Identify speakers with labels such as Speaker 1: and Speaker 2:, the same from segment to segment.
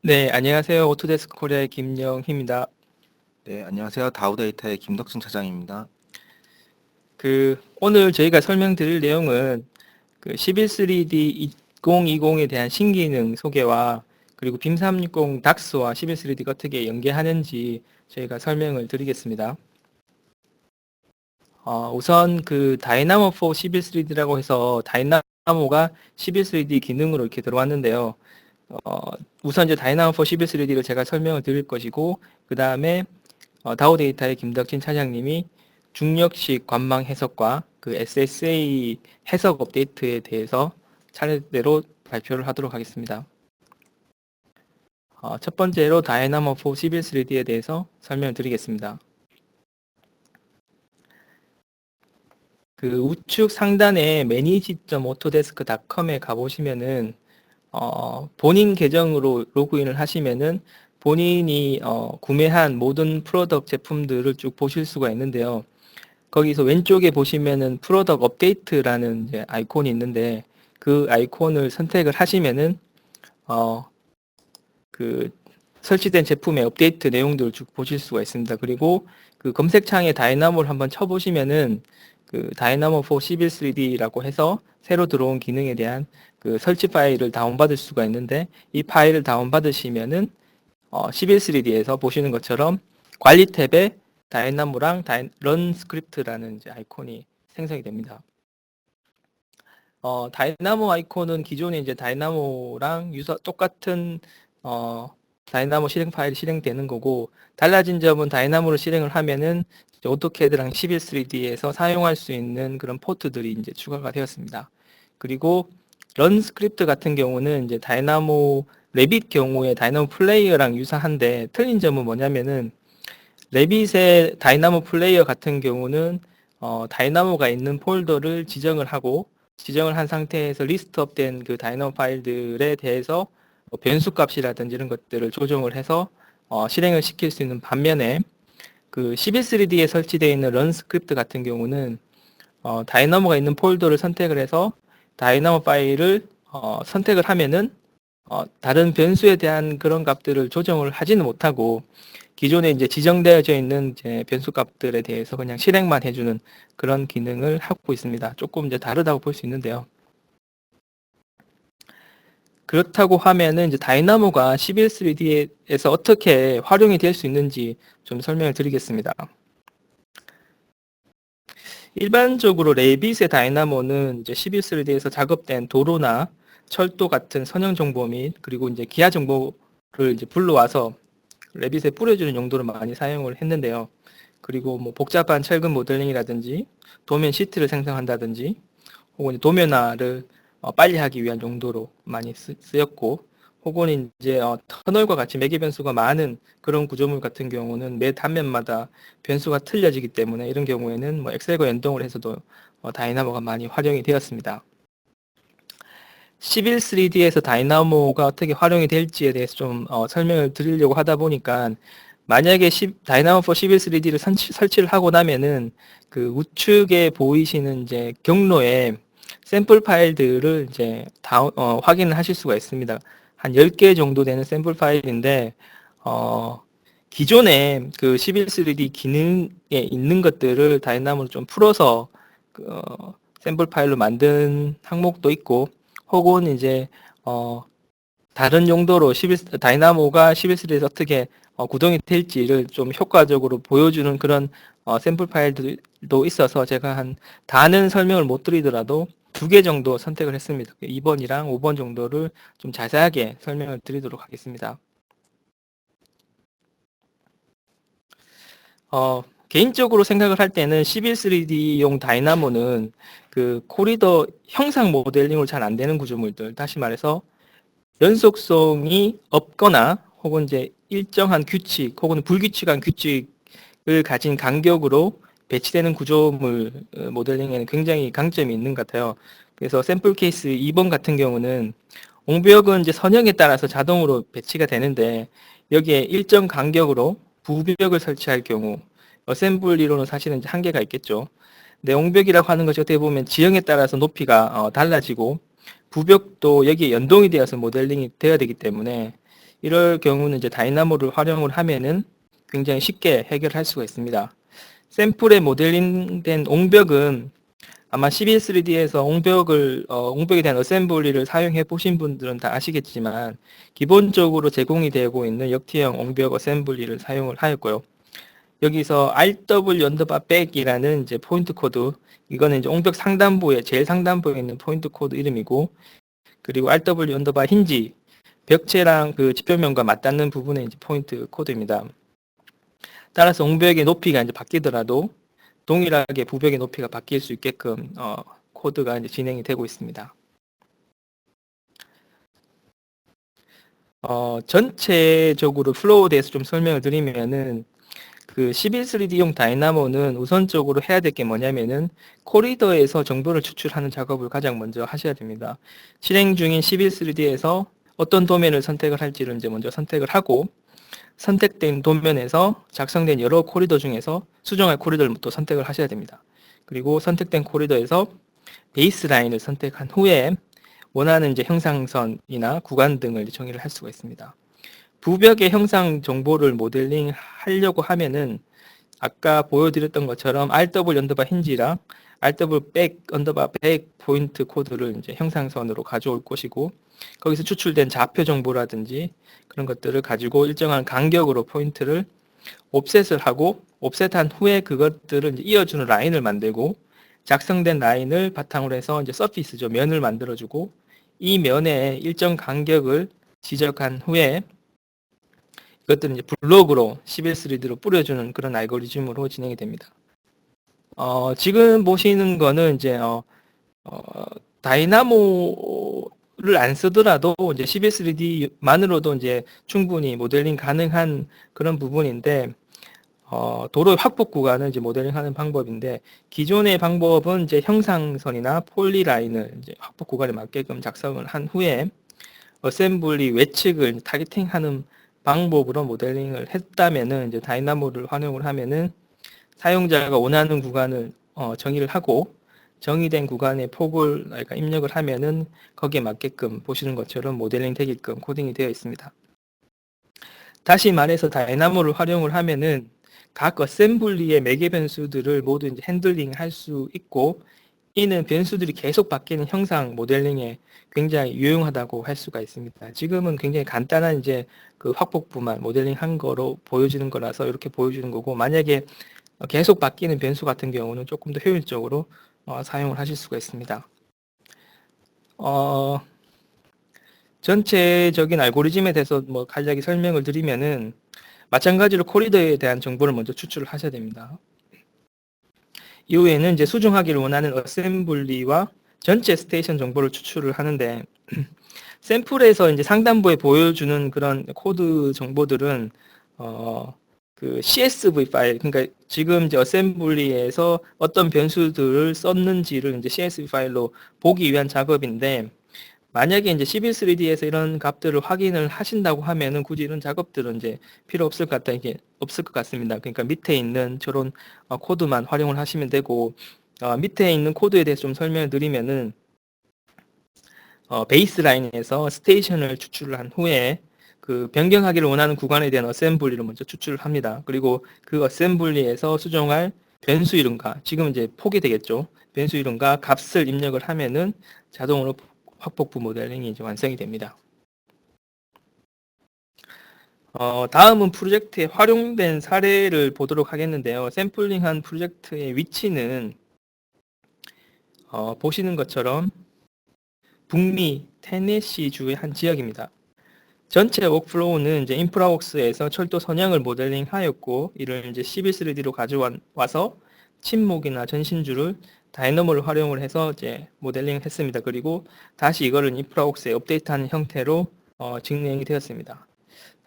Speaker 1: 네, 안녕하세요. 오토데스크 코리아의 김영희입니다.
Speaker 2: 네, 안녕하세요. 다우데이터의 김덕승 차장입니다.
Speaker 1: 오늘 저희가 설명드릴 내용은 11.3D 2020에 대한 신기능 소개와 그리고 빔 360 닥스와 11.3D가 어떻게 연계하는지 저희가 설명을 드리겠습니다. 우선 다이나모 4 11.3D라고 해서 다이나모가 11.3D 기능으로 이렇게 들어왔는데요. 우선 이제 다이나모 4 11.3D를 제가 설명을 드릴 것이고, 그 다음에 다우데이터의 김덕진 차장님이 중력식 관망 해석과 SSA 해석 업데이트에 대해서 차례대로 발표를 하도록 하겠습니다. 첫 번째로 다이나모 4 11.3D에 대해서 설명을 드리겠습니다. 우측 상단에 manage.autodesk.com에 가보시면은 본인 계정으로 로그인을 하시면은 본인이 구매한 모든 프로덕트 제품들을 쭉 보실 수가 있는데요. 거기서 왼쪽에 보시면은 프로덕트 업데이트라는 이제 아이콘이 있는데 그 아이콘을 선택을 하시면은 그 설치된 제품의 업데이트 내용들을 쭉 보실 수가 있습니다. 그리고 그 검색창에 다이나모를 한번 쳐보시면은 다이나모 4 11.3D라고 해서 새로 들어온 기능에 대한 설치 파일을 다운받을 수가 있는데 이 파일을 다운받으시면은 11.3D에서 보시는 것처럼 관리 탭에 다이나모랑 런 스크립트라는 이제 아이콘이 생성이 됩니다. 다이나모 아이콘은 기존에 이제 다이나모랑 똑같은 다이나모 실행 파일이 실행되는 거고, 달라진 점은 다이나모를 실행을 하면은 오토캐드랑 11.3D에서 사용할 수 있는 그런 포트들이 이제 추가가 되었습니다. 그리고 런 스크립트 같은 경우는 이제 다이나모 레빗 경우에 다이나모 플레이어랑 유사한데 틀린 점은 뭐냐면은 레빗의 다이나모 플레이어 같은 경우는 다이나모가 있는 폴더를 지정을 하고 지정을 한 상태에서 리스트업된 그 다이나모 파일들에 대해서 변수 값이라든지 이런 것들을 조정을 해서 실행을 시킬 수 있는 반면에 11.3D에 설치되어 있는 런 스크립트 같은 경우는 다이나모가 있는 폴더를 선택을 해서 다이나모 파일을 선택을 하면은 다른 변수에 대한 그런 값들을 조정을 하지는 못하고 기존에 이제 지정되어져 있는 이제 변수 값들에 대해서 그냥 실행만 해주는 그런 기능을 하고 있습니다. 조금 이제 다르다고 볼 수 있는데요. 그렇다고 하면은 이제 다이나모가 11.3D에서 어떻게 활용이 될 수 있는지 좀 설명을 드리겠습니다. 일반적으로 레빗의 다이나모는 이제 11.3D에서 작업된 도로나 철도 같은 선형 정보 및 그리고 이제 기하 정보를 이제 불러와서 레빗에 뿌려주는 용도로 많이 사용을 했는데요. 그리고 뭐 복잡한 철근 모델링이라든지 도면 시트를 생성한다든지 혹은 도면화를 빨리 하기 위한 용도로 많이 쓰였고 혹은 이제 터널과 같이 매개 변수가 많은 그런 구조물 같은 경우는 매 단면마다 변수가 틀려지기 때문에 이런 경우에는 뭐 엑셀과 연동을 해서도 다이나모가 많이 활용이 되었습니다. 11.3D에서 다이나모가 어떻게 활용이 될지에 대해서 좀 설명을 드리려고 하다 보니까 만약에 다이나모 4 11.3D를 설치를 하고 나면은 우측에 보이시는 이제 경로에 샘플 파일들을 이제 확인을 하실 수가 있습니다. 한 10개 정도 되는 샘플 파일인데 기존에 11.3D 기능에 있는 것들을 다이나모로 좀 풀어서 샘플 파일로 만든 항목도 있고 혹은 이제 다른 용도로 다이나모가 11.3에서 어떻게 구동이 될지를 좀 효과적으로 보여주는 그런 샘플 파일들도 있어서 제가 다는 설명을 못 드리더라도 2개 정도 선택을 했습니다. 2번이랑 5번 정도를 좀 자세하게 설명을 드리도록 하겠습니다. 개인적으로 생각을 할 때는 11.3D용 다이나모는 코리더 형상 모델링으로 잘 안 되는 구조물들, 다시 말해서 연속성이 없거나 혹은 이제 일정한 규칙 혹은 불규칙한 규칙을 가진 간격으로 배치되는 구조물 모델링에는 굉장히 강점이 있는 것 같아요. 그래서 샘플 케이스 2번 같은 경우는 옹벽은 이제 선형에 따라서 자동으로 배치가 되는데 여기에 일정 간격으로 부벽을 설치할 경우 어셈블리로는 사실은 이제 한계가 있겠죠. 근데 옹벽이라고 하는 것이 어떻게 보면 지형에 따라서 높이가 달라지고 부벽도 여기에 연동이 되어서 모델링이 되어야 되기 때문에 이럴 경우는 이제 다이나모를 활용을 하면은 굉장히 쉽게 해결할 수가 있습니다. 샘플에 모델링된 옹벽은 아마 11.3D에서 옹벽에 대한 어셈블리를 사용해 보신 분들은 다 아시겠지만 기본적으로 제공이 되고 있는 역티형 옹벽 어셈블리를 사용을 하였고요. 여기서 RW_back이라는 이제 포인트 코드, 이거는 이제 옹벽 상단부에 제일 상단부에 있는 포인트 코드 이름이고, 그리고 RW_hinge 벽체랑 그 지표면과 맞닿는 부분의 이제 포인트 코드입니다. 따라서 옹벽의 높이가 이제 바뀌더라도 동일하게 부벽의 높이가 바뀔 수 있게끔 코드가 이제 진행이 되고 있습니다. 전체적으로 플로우에 대해서 좀 설명을 드리면은 그 11.3D용 다이나모는 우선적으로 해야 될 게 뭐냐면은 코리더에서 정보를 추출하는 작업을 가장 먼저 하셔야 됩니다. 실행 중인 11.3D에서 어떤 도면을 선택을 할지를 이제 먼저 선택을 하고, 선택된 도면에서 작성된 여러 코리더 중에서 수정할 코리더를 또 선택을 하셔야 됩니다. 그리고 선택된 코리더에서 베이스라인을 선택한 후에 원하는 이제 형상선이나 구간 등을 정의를 할 수가 있습니다. 부벽의 형상 정보를 모델링 하려고 하면은 아까 보여드렸던 것처럼 RW_hinge랑 RW_back 포인트 코드를 이제 형상선으로 가져올 것이고, 거기서 추출된 좌표 정보라든지 그런 것들을 가지고 일정한 간격으로 포인트를 옵셋을 하고, 옵셋한 후에 그것들을 이제 이어주는 라인을 만들고, 작성된 라인을 바탕으로 해서 이제 서피스죠, 면을 만들어주고, 이 면에 일정 간격을 지적한 후에 이것들은 이제 블록으로 11.3D로 뿌려주는 그런 알고리즘으로 진행이 됩니다. 지금 보시는 거는 이제 다이나모를 안 쓰더라도 이제 11.3D만으로도 이제 충분히 모델링 가능한 그런 부분인데, 도로의 확복 구간을 이제 모델링하는 방법인데, 기존의 방법은 이제 형상선이나 폴리라인을 이제 확복 구간에 맞게끔 작성을 한 후에 어셈블리 외측을 타겟팅하는 방법으로 모델링을 했다면은, 이제 다이나모를 활용을 하면은 사용자가 원하는 구간을 정의를 하고, 정의된 구간의 폭을 입력을 하면은 거기에 맞게끔 보시는 것처럼 모델링 되게끔 코딩이 되어 있습니다. 다시 말해서 다이나모를 활용을 하면은 각 어셈블리의 매개 변수들을 모두 이제 핸들링 할 수 있고, 이는 변수들이 계속 바뀌는 형상 모델링에 굉장히 유용하다고 할 수가 있습니다. 지금은 굉장히 간단한 이제 그 확복부만 모델링 한 거로 보여지는 거라서 이렇게 보여주는 거고, 만약에 계속 바뀌는 변수 같은 경우는 조금 더 효율적으로 사용을 하실 수가 있습니다. 전체적인 알고리즘에 대해서 뭐 간략히 설명을 드리면은, 마찬가지로 코리더에 대한 정보를 먼저 추출을 하셔야 됩니다. 이후에는 이제 수정하기를 원하는 어셈블리와 전체 스테이션 정보를 추출을 하는데, 샘플에서 이제 상단부에 보여주는 그런 코드 정보들은 그 CSV 파일, 그러니까 지금 이제 어셈블리에서 어떤 변수들을 썼는지를 이제 CSV 파일로 보기 위한 작업인데, 만약에 이제 11.3D에서 이런 값들을 확인을 하신다고 하면은 굳이 이런 작업들은 이제 필요 없을 것 같다, 이게 없을 것 같습니다. 그러니까 밑에 있는 저런 코드만 활용을 하시면 되고, 밑에 있는 코드에 대해서 좀 설명을 드리면은, 베이스라인에서 스테이션을 추출을 한 후에 그 변경하기를 원하는 구간에 대한 어셈블리를 먼저 추출을 합니다. 그리고 그 어셈블리에서 수정할 변수 이름과, 지금 이제 폭이 되겠죠, 변수 이름과 값을 입력을 하면은 자동으로 확복부 모델링이 이제 완성이 됩니다. 다음은 프로젝트에 활용된 사례를 보도록 하겠는데요. 샘플링한 프로젝트의 위치는 보시는 것처럼 북미 테네시주의 한 지역입니다. 전체 워크플로우는 이제 인프라웍스에서 철도 선형을 모델링하였고, 이를 이제 11.3D로 가져와서 침목이나 전신주를 다이너모를 활용을 해서 이제 모델링했습니다. 그리고 다시 이거를 인프라웍스에 업데이트하는 형태로 진행이 되었습니다.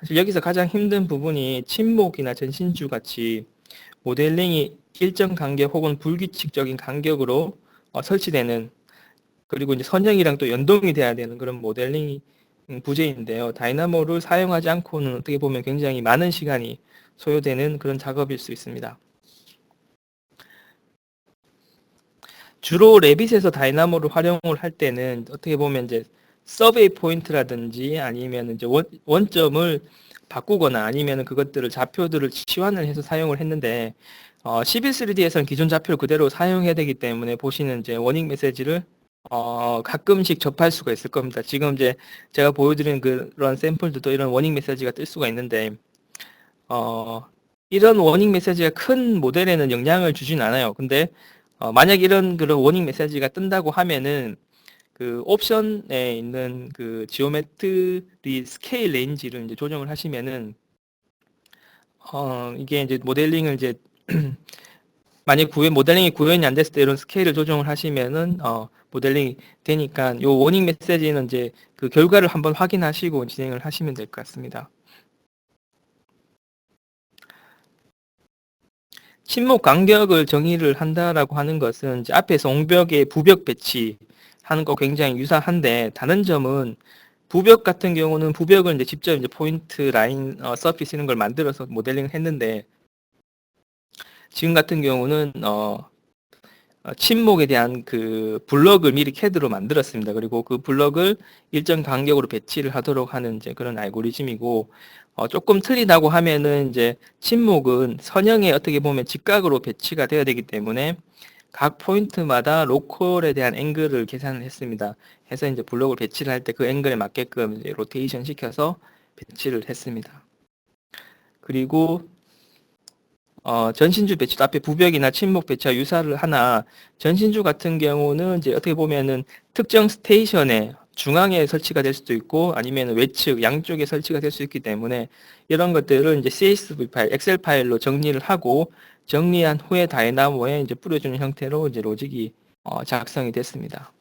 Speaker 1: 사실 여기서 가장 힘든 부분이 침목이나 전신주 같이 모델링이 일정 간격 혹은 불규칙적인 간격으로 설치되는, 그리고 이제 선형이랑 또 연동이 돼야 되는 그런 모델링 부재인데요. 다이나모를 사용하지 않고는 어떻게 보면 굉장히 많은 시간이 소요되는 그런 작업일 수 있습니다. 주로 레빗에서 다이나모를 활용을 할 때는 어떻게 보면 이제 서베이 포인트라든지 아니면 이제 원점을 바꾸거나 아니면 그것들을 좌표들을 치환을 해서 사용을 했는데 11.3D에서는 기존 좌표를 그대로 사용해야 되기 때문에 보시는 이제 워닝 메시지를 가끔씩 접할 수가 있을 겁니다. 지금 이제 제가 보여드리는 그런 샘플들도 이런 워닝 메시지가 뜰 수가 있는데 이런 워닝 메시지가 큰 모델에는 영향을 주진 않아요. 근데 만약 이런 그런 워닝 메시지가 뜬다고 하면은 그 옵션에 있는 그 지오메트리 스케일 레인지를 이제 조정을 하시면은 이게 이제 모델링을 이제 만약 모델링이 구현이 안 됐을 때 이런 스케일을 조정을 하시면은 모델링이 되니까 요 워닝 메시지는 이제 그 결과를 한번 확인하시고 진행을 하시면 될 것 같습니다. 침묵 간격을 정의를 한다라고 하는 것은 이제 앞에서 옹벽에 부벽 배치하는 거 굉장히 유사한데 다른 점은 부벽 같은 경우는 부벽을 이제 직접 이제 포인트 라인 서피스 이런 걸 만들어서 모델링을 했는데 지금 같은 경우는 침묵에 대한 그 블럭을 미리 CAD로 만들었습니다. 그리고 그 블럭을 일정 간격으로 배치를 하도록 하는 이제 그런 알고리즘이고 조금 틀리다고 하면은 이제 침묵은 선형에 어떻게 보면 직각으로 배치가 되어야 되기 때문에 각 포인트마다 로컬에 대한 앵글을 계산을 했습니다. 해서 이제 블록을 배치를 할 때 그 앵글에 맞게끔 이제 로테이션 시켜서 배치를 했습니다. 그리고 전신주 배치도 앞에 부벽이나 침묵 배치와 유사를 하나 전신주 같은 경우는 이제 어떻게 보면은 특정 스테이션에 중앙에 설치가 될 수도 있고 아니면 외측 양쪽에 설치가 될 수 있기 때문에 이런 것들을 이제 CSV 파일, 엑셀 파일로 정리를 하고 정리한 후에 다이나모에 이제 뿌려주는 형태로 이제 로직이 작성이 됐습니다.